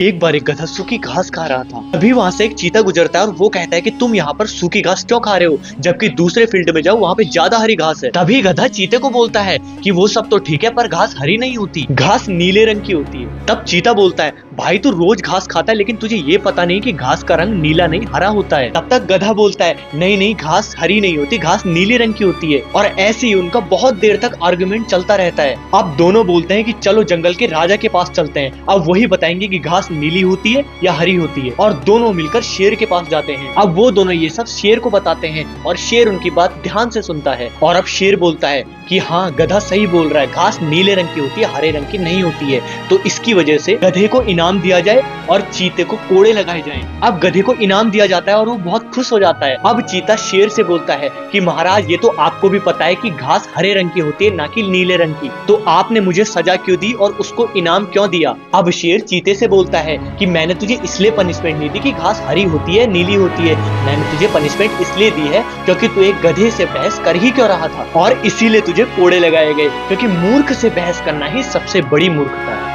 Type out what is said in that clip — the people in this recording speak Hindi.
एक बार एक गधा सूखी घास खा रहा था। तभी वहां से एक चीता गुजरता है और वो कहता है कि तुम यहाँ पर सूखी घास क्यों खा रहे हो, जबकि दूसरे फील्ड में जाओ, वहाँ पे ज्यादा हरी घास है। तभी गधा चीते को बोलता है कि वो सब तो ठीक है, पर घास हरी नहीं होती, घास नीले रंग की होती है। तब चीता बोलता है, भाई तू रोज घास खाता है, लेकिन तुझे ये पता नहीं कि घास का रंग नीला नहीं हरा होता है। तब तक गधा बोलता है, नहीं नहीं, घास हरी नहीं होती, घास नीले रंग की होती है। और ऐसे ही उनका बहुत देर तक आर्गुमेंट चलता रहता है। अब दोनों बोलते हैं कि चलो जंगल के राजा के पास चलते हैं, अब वही बताएंगे कि घास नीली होती है या हरी होती है। और दोनों मिलकर शेर के पास जाते हैं। अब वो दोनों ये सब शेर को बताते हैं और शेर उनकी बात ध्यान से सुनता है। और अब शेर बोलता है कि हाँ, गधा सही बोल रहा है, घास नीले रंग की होती है, हरे रंग की नहीं होती है। तो इसकी वजह से गधे को इनाम दिया जाए और चीते को कोड़े लगाए जाएं। अब गधे को इनाम दिया जाता है और वो बहुत खुश हो जाता है। अब चीता शेर से बोलता है कि महाराज, ये तो आपको भी पता है कि घास हरे रंग की होती है, ना कि नीले रंग की, तो आपने मुझे सजा क्यों दी और उसको इनाम क्यों दिया। अब शेर चीते से बोलता है कि मैंने तुझे इसलिए पनिशमेंट नहीं दी कि घास हरी होती है नीली होती है, मैंने तुझे पनिशमेंट इसलिए दी है क्योंकि तू एक गधे से बहस कर ही क्यों रहा था, और इसीलिए तुझे कोड़े लगाए गए, क्योंकि मूर्ख से बहस करना ही सबसे बड़ी मूर्खता है।